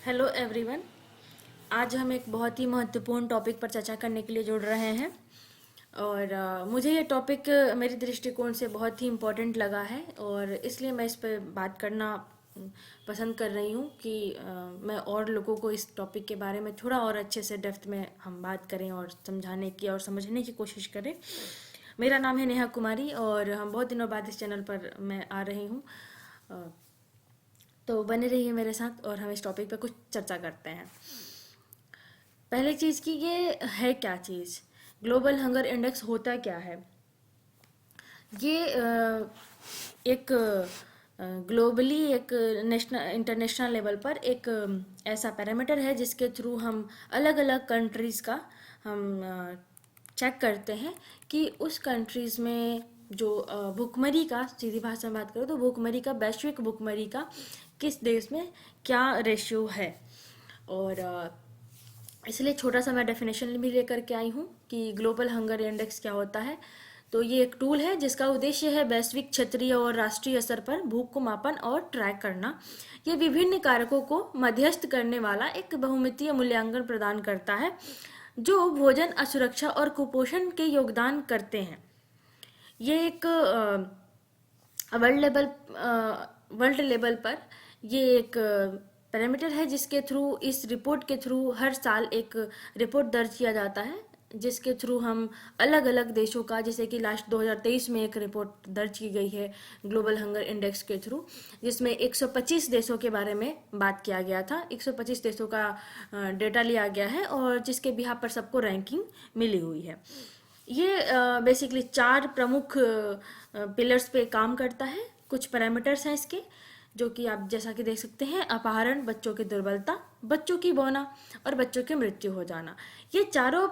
Hello everyone. आज हम एक बहुत ही महत्वपूर्ण टॉपिक पर चर्चा करने के लिए जुड़ रहे हैं और मुझे ये टॉपिक मेरे दृष्टिकोण से बहुत ही इम्पोर्टेंट लगा है और इसलिए मैं इस पर बात करना पसंद कर रही हूँ कि मैं और लोगों को इस टॉपिक के बारे में थोड़ा और अच्छे से डेप्थ में हम बात करें और समझाने की और समझने की कोशिश करें। मेरा नाम है नेहा कुमारी और हम बहुत दिनों बाद इस चैनल पर मैं आ रही हूँ। तो बने रहिए मेरे साथ और हम इस टॉपिक पे कुछ चर्चा करते हैं। पहली चीज़ कि ये है क्या चीज़, ग्लोबल हंगर इंडेक्स होता क्या है। ये एक ग्लोबली एक नेशनल इंटरनेशनल लेवल पर एक ऐसा पैरामीटर है जिसके थ्रू हम अलग अलग कंट्रीज़ का हम चेक करते हैं कि उस कंट्रीज़ में जो भुखमरी का, सीधी भाषा में बात करें तो भुखमरी का, वैश्विक भुखमरी का किस देश में क्या रेशियो है। और इसलिए छोटा सा मैं डेफिनेशन भी लेकर के आई हूँ कि ग्लोबल हंगर इंडेक्स क्या होता है। तो ये एक टूल है जिसका उद्देश्य है वैश्विक, क्षेत्रीय और राष्ट्रीय स्तर पर भूख को मापन और ट्रैक करना। ये विभिन्न कारकों को मध्यस्थ करने वाला एक बहुमितीय मूल्यांकन प्रदान करता है जो भोजन असुरक्षा और कुपोषण के योगदान करते हैं। ये एक वर्ल्ड लेवल पर ये एक पैरामीटर है जिसके थ्रू, इस रिपोर्ट के थ्रू हर साल एक रिपोर्ट दर्ज किया जाता है जिसके थ्रू हम अलग अलग देशों का, जैसे कि लास्ट 2023 में एक रिपोर्ट दर्ज की गई है ग्लोबल हंगर इंडेक्स के थ्रू, जिसमें 125 देशों के बारे में बात किया गया था। 125 देशों का डेटा लिया गया है और जिसके बिहाफ पर सबको रैंकिंग मिली हुई है। ये बेसिकली 4 प्रमुख पिलर्स पे काम करता है। कुछ पैरामीटर्स हैं इसके, जो कि आप जैसा कि देख सकते हैं: अपहरण, बच्चों की दुर्बलता, बच्चों की बौना और बच्चों की मृत्यु हो जाना। ये चारों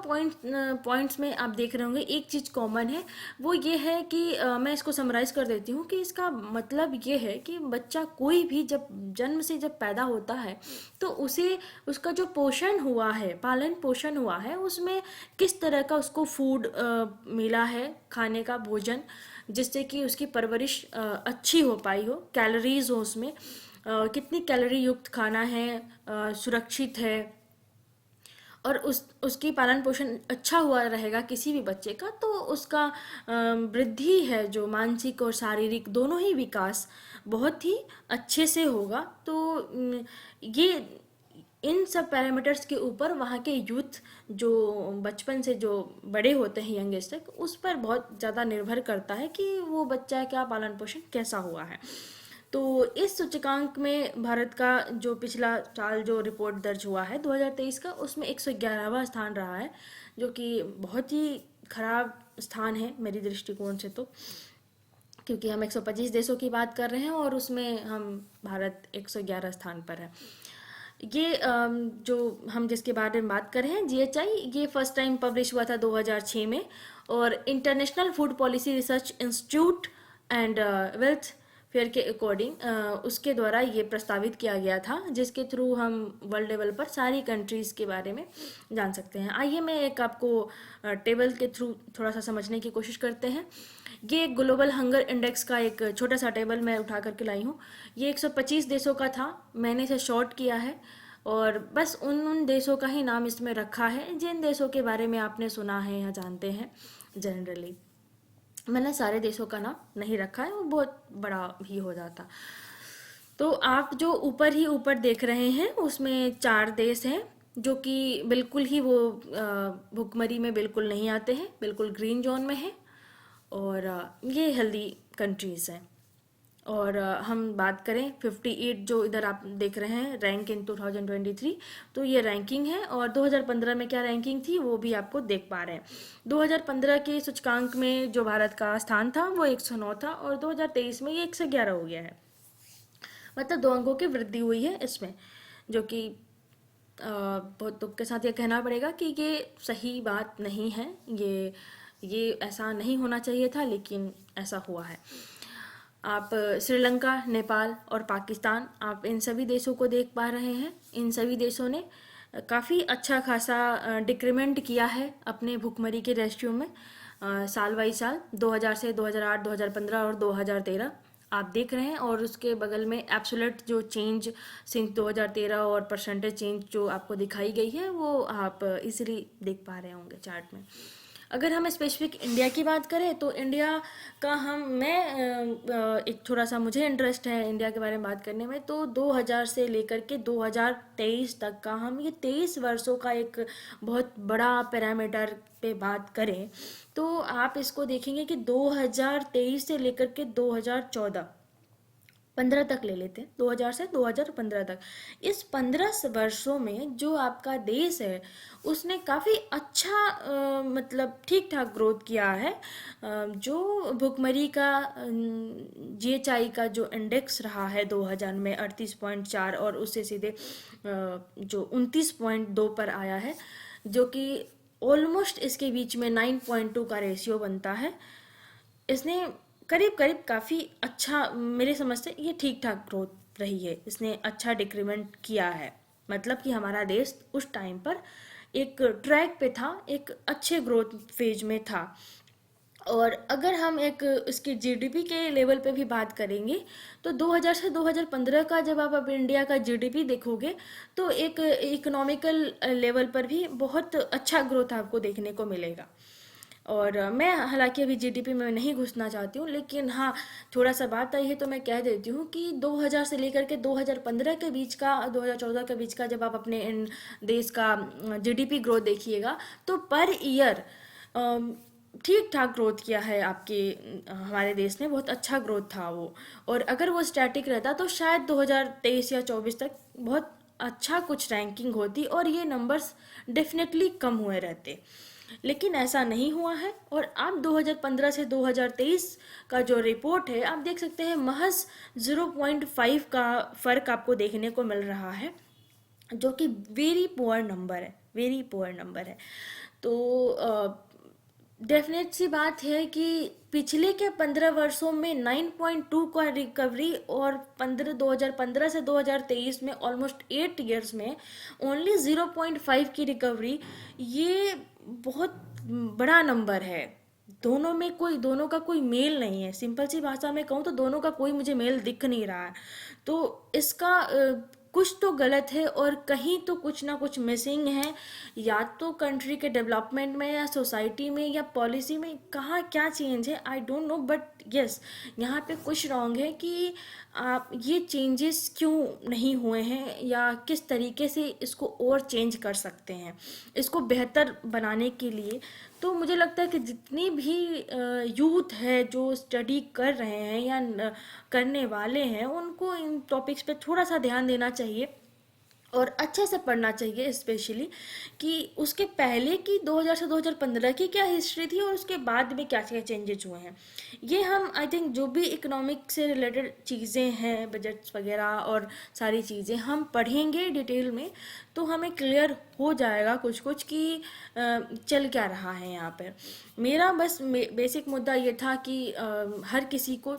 पॉइंट्स में आप देख रहे होंगे एक चीज़ कॉमन है, वो ये है कि मैं इसको समराइज़ कर देती हूँ कि इसका मतलब ये है कि बच्चा कोई भी जब जन्म से जब पैदा होता है तो उसे, उसका जो पोषण हुआ है, पालन पोषण हुआ है, उसमें किस तरह का उसको फूड मिला है, खाने का भोजन, जिससे कि उसकी परवरिश अच्छी हो पाई हो, कैलोरीज हो उसमें, कितनी कैलोरी युक्त खाना है, सुरक्षित है, और उसकी पालन पोषण अच्छा हुआ रहेगा किसी भी बच्चे का, तो उसका वृद्धि है जो मानसिक और शारीरिक दोनों ही विकास बहुत ही अच्छे से होगा। तो ये इन सब पैरामीटर्स के ऊपर वहाँ के यूथ जो बचपन से जो बड़े होते हैं, यंग एज तक, उस पर बहुत ज़्यादा निर्भर करता है कि वो बच्चा का पालन पोषण कैसा हुआ है। तो इस सूचकांक में भारत का जो पिछला साल जो रिपोर्ट दर्ज हुआ है 2023 का, उसमें 111वां स्थान रहा है, जो कि बहुत ही खराब स्थान है मेरी दृष्टिकोण से, तो क्योंकि हम 125 देशों की बात कर रहे हैं और उसमें हम भारत 111 स्थान पर है। ये जो हम जिसके बारे में बात कर रहे हैं, जीएचआई, ये फर्स्ट टाइम पब्लिश हुआ था 2006 में, और international food policy research institute and wealth fair के अकॉर्डिंग उसके द्वारा ये प्रस्तावित किया गया था, जिसके थ्रू हम वर्ल्ड लेवल पर सारी कंट्रीज़ के बारे में जान सकते हैं। आइए मैं एक आपको टेबल के थ्रू थोड़ा सा समझने की कोशिश करते हैं। ये ग्लोबल हंगर इंडेक्स का एक छोटा सा टेबल मैं उठा करके लाई हूँ। ये 125 देशों का था, मैंने इसे शॉर्ट किया है और बस उन देशों का ही नाम इसमें रखा है जिन देशों के बारे में आपने सुना है या जानते हैं जनरली। मैंने सारे देशों का नाम नहीं रखा है, वो बहुत बड़ा भी हो जाता। तो आप जो ऊपर ही ऊपर देख रहे हैं उसमें 4 देश हैं जो कि बिल्कुल ही वो भुखमरी में बिल्कुल नहीं आते हैं, बिल्कुल ग्रीन जोन में है, और ये हेल्दी कंट्रीज़ हैं। और हम बात करें 58 जो इधर आप देख रहे हैं रैंक इन 2023, तो ये रैंकिंग है, और 2015 में क्या रैंकिंग थी वो भी आपको देख पा रहे हैं। 2015 के सूचकांक में जो भारत का स्थान था वो 109 था और 2023 में ये 111 हो गया है, मतलब 2 अंकों की वृद्धि हुई है इसमें, जो कि बहुत दुख के साथ ये कहना पड़ेगा कि ये सही बात नहीं है, ये ऐसा नहीं होना चाहिए था, लेकिन ऐसा हुआ है। आप श्रीलंका, नेपाल और पाकिस्तान, आप इन सभी देशों को देख पा रहे हैं। इन सभी देशों ने काफ़ी अच्छा खासा डिक्रीमेंट किया है अपने भुखमरी के रेशियो में, साल बाई साल, 2000 से 2008, 2015 और 2013। आप देख रहे हैं, और उसके बगल में एब्सोल्यूट जो चेंज सिंस 2013 और परसेंटेज चेंज जो आपको दिखाई गई है वो आप इजीली देख पा रहे होंगे चार्ट में। अगर हम स्पेसिफिक इंडिया की बात करें तो इंडिया का एक थोड़ा सा मुझे इंटरेस्ट है इंडिया के बारे में बात करने में, तो 2000 से लेकर के 2023 तक का हम ये 23 वर्षों का एक बहुत बड़ा पैरामीटर पे बात करें तो आप इसको देखेंगे कि 2023 से लेकर के 2014 15 तक ले लेते हैं, 2000 से 2015 तक। इस 15 वर्षों में जो आपका देश है उसने काफ़ी अच्छा मतलब ठीक ठाक ग्रोथ किया है। जो भुखमरी का जीएचआई का जो इंडेक्स रहा है 2000 में 38.4 और उससे सीधे जो 29.2 पर आया है, जो कि ऑलमोस्ट इसके बीच में 9.2 का रेशियो बनता है। इसने करीब करीब काफ़ी अच्छा, मेरे समझ से ये ठीक ठाक ग्रोथ रही है, इसने अच्छा डिक्रीमेंट किया है। मतलब कि हमारा देश उस टाइम पर एक ट्रैक पे था, एक अच्छे ग्रोथ फेज में था। और अगर हम एक इसकी जीडीपी के लेवल पे भी बात करेंगे तो 2000 से 2015 का जब आप अब इंडिया का जीडीपी देखोगे तो एक इकोनॉमिकल लेवल पर भी बहुत अच्छा ग्रोथ आपको देखने को मिलेगा। और मैं हालांकि अभी जीडीपी में नहीं घुसना चाहती हूँ, लेकिन हाँ थोड़ा सा बात आई है तो मैं कह देती हूँ कि 2000 से लेकर के 2015 के बीच का, 2014 के बीच का जब आप अपने इन देश का जीडीपी ग्रोथ देखिएगा तो पर ईयर ठीक ठाक ग्रोथ किया है आपके हमारे देश ने, बहुत अच्छा ग्रोथ था वो। और अगर वो स्टैटिक रहता तो शायद 2023 या 24 तक बहुत अच्छा कुछ रैंकिंग होती और ये नंबर्स डेफिनेटली कम हुए रहते, लेकिन ऐसा नहीं हुआ है। और आप 2015 से 2023 का जो रिपोर्ट है आप देख सकते हैं, महज 0.5 का फ़र्क आपको देखने को मिल रहा है, जो कि वेरी पुअर नंबर है, वेरी पुअर नंबर है। तो डेफिनेट सी बात है कि पिछले के 15 वर्षों में 9.2 का रिकवरी और 2015 से 2023 में ऑलमोस्ट 8 इयर्स में ओनली 0.5 की रिकवरी, ये बहुत बड़ा नंबर है। दोनों का कोई मेल नहीं है, सिंपल सी भाषा में कहूँ तो दोनों का कोई मुझे मेल दिख नहीं रहा है। तो इसका कुछ तो गलत है और कहीं तो कुछ ना कुछ मिसिंग है, या तो कंट्री के डेवलपमेंट में या सोसाइटी में या पॉलिसी में, कहाँ क्या चेंज है I don't know, but yes यहाँ पे कुछ रॉन्ग है कि आप ये चेंजेस क्यों नहीं हुए हैं या किस तरीके से इसको और चेंज कर सकते हैं इसको बेहतर बनाने के लिए। तो मुझे लगता है कि जितनी भी यूथ है जो स्टडी कर रहे हैं या करने वाले हैं उनको इन टॉपिक्स पे थोड़ा सा ध्यान देना चाहिए और अच्छे से पढ़ना चाहिए, स्पेशली कि उसके पहले की 2000 से 2015 की क्या हिस्ट्री थी और उसके बाद में क्या क्या चेंजेस हुए हैं। ये हम आई थिंक जो भी इकोनॉमिक से रिलेटेड चीज़ें हैं, बजट्स वगैरह और सारी चीज़ें हम पढ़ेंगे डिटेल में तो हमें क्लियर हो जाएगा कुछ कुछ कि चल क्या रहा है यहाँ पर। मेरा बस बेसिक मुद्दा ये था कि हर किसी को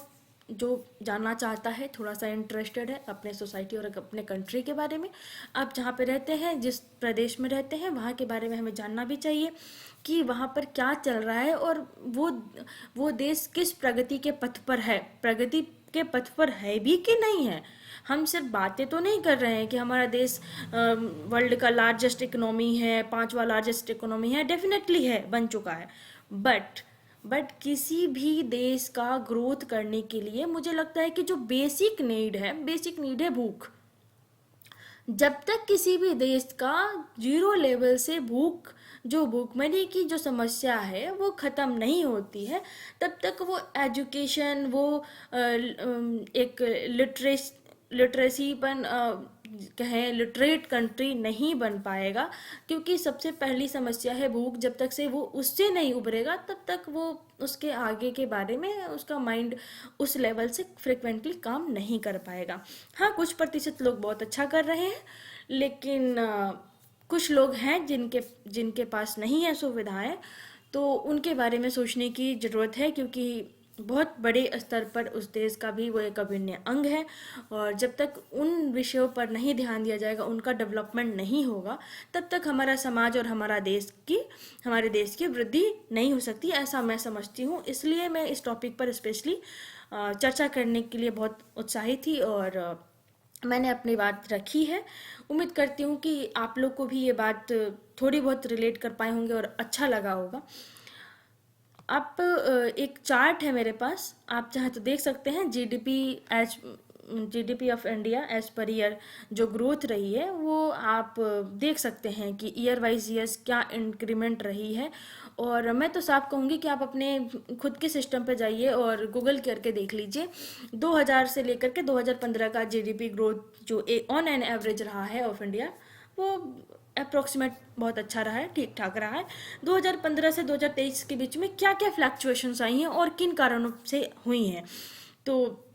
जो जानना चाहता है, थोड़ा सा इंटरेस्टेड है अपने सोसाइटी और अपने कंट्री के बारे में, आप जहाँ पे रहते हैं, जिस प्रदेश में रहते हैं, वहाँ के बारे में हमें जानना भी चाहिए कि वहाँ पर क्या चल रहा है और वो देश किस प्रगति के पथ पर है, प्रगति के पथ पर है भी कि नहीं है। हम सिर्फ बातें तो नहीं कर रहे हैं कि हमारा देश वर्ल्ड का लार्जेस्ट इकोनॉमी है, 5वां लार्जेस्ट इकोनॉमी है, डेफिनेटली है, बन चुका है, बट किसी भी देश का ग्रोथ करने के लिए मुझे लगता है कि जो बेसिक नीड है भूख। जब तक किसी भी देश का जीरो लेवल से जो भूखमरी की जो समस्या है वो ख़त्म नहीं होती है, तब तक वो एजुकेशन, वो एक लिटरेसी पर कहें लिटरेट कंट्री नहीं बन पाएगा, क्योंकि सबसे पहली समस्या है भूख। जब तक से वो उससे नहीं उभरेगा तब तक वो उसके आगे के बारे में उसका माइंड उस लेवल से फ्रिक्वेंटली काम नहीं कर पाएगा। हाँ, कुछ प्रतिशत लोग बहुत अच्छा कर रहे हैं, लेकिन कुछ लोग हैं जिनके पास नहीं है सुविधाएं, तो उनके बारे में सोचने की ज़रूरत है, क्योंकि बहुत बड़े स्तर पर उस देश का भी वो एक अभिन्न अंग है। और जब तक उन विषयों पर नहीं ध्यान दिया जाएगा, उनका डेवलपमेंट नहीं होगा, तब तक हमारा समाज और हमारे देश की वृद्धि नहीं हो सकती, ऐसा मैं समझती हूँ। इसलिए मैं इस टॉपिक पर स्पेशली चर्चा करने के लिए बहुत उत्साहित थी और मैंने अपनी बात रखी है। उम्मीद करती हूँ कि आप लोग को भी ये बात थोड़ी बहुत रिलेट कर पाए होंगे और अच्छा लगा होगा। आप एक चार्ट है मेरे पास, आप चाहे तो देख सकते हैं। GDP of India as per year जो ग्रोथ रही है वो आप देख सकते हैं कि ईयर वाइज ईयर्स क्या इंक्रीमेंट रही है। और मैं तो साफ कहूँगी कि आप अपने खुद के सिस्टम पे जाइए और गूगल करके देख लीजिए 2000 से लेकर के 2015 का जीडीपी ग्रोथ जो ऑन एन एवरेज रहा है ऑफ इंडिया, वो अप्रोक्सीमेट बहुत अच्छा रहा है, ठीक ठाक रहा है। 2015 से 2023 के बीच में क्या क्या फ्लक्चुएशंस आई हैं और किन कारणों से हुई हैं, तो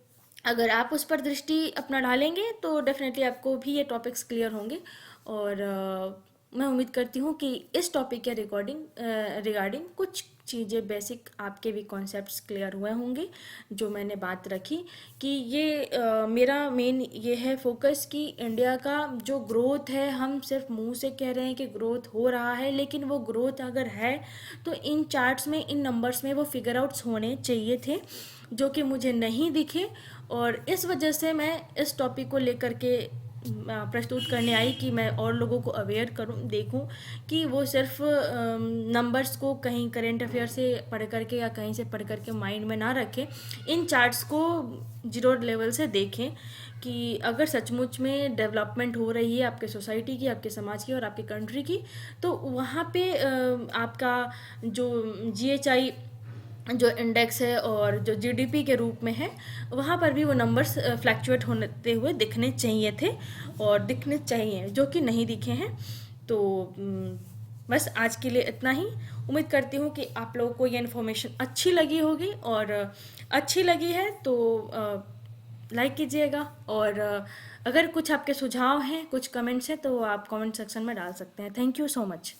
अगर आप उस पर दृष्टि अपना डालेंगे तो डेफिनेटली आपको भी ये टॉपिक्स क्लियर होंगे। और मैं उम्मीद करती हूँ कि इस टॉपिक के रिगार्डिंग कुछ चीज़ें बेसिक आपके भी कॉन्सेप्ट्स क्लियर हुए होंगे जो मैंने बात रखी। कि ये मेरा मेन ये है फोकस कि इंडिया का जो ग्रोथ है, हम सिर्फ मुंह से कह रहे हैं कि ग्रोथ हो रहा है, लेकिन वो ग्रोथ अगर है तो इन चार्ट्स में, इन नंबर्स में वो फिगर आउट्स होने चाहिए थे जो कि मुझे नहीं दिखे। और इस वजह से मैं इस टॉपिक को लेकर के प्रस्तुत करने आई कि मैं और लोगों को अवेयर करूं, देखूं कि वो सिर्फ नंबर्स को कहीं करेंट अफेयर से पढ़ करके या कहीं से पढ़ करके माइंड में ना रखें, इन चार्ट्स को जीरो लेवल से देखें कि अगर सचमुच में डेवलपमेंट हो रही है आपके सोसाइटी की, आपके समाज की और आपकी कंट्री की, तो वहाँ पे आपका जो जीएचआई जो इंडेक्स है और जो जीडीपी के रूप में है, वहाँ पर भी वो नंबर्स फ्लैक्चुएट होते हुए दिखने चाहिए थे और दिखने चाहिए, जो कि नहीं दिखे हैं। तो बस आज के लिए इतना ही। उम्मीद करती हूँ कि आप लोगों को ये इन्फॉर्मेशन अच्छी लगी होगी, और अच्छी लगी है तो लाइक कीजिएगा। और अगर कुछ आपके सुझाव हैं, कुछ कमेंट्स हैं, तो आप कमेंट सेक्शन में डाल सकते हैं। Thank you so much.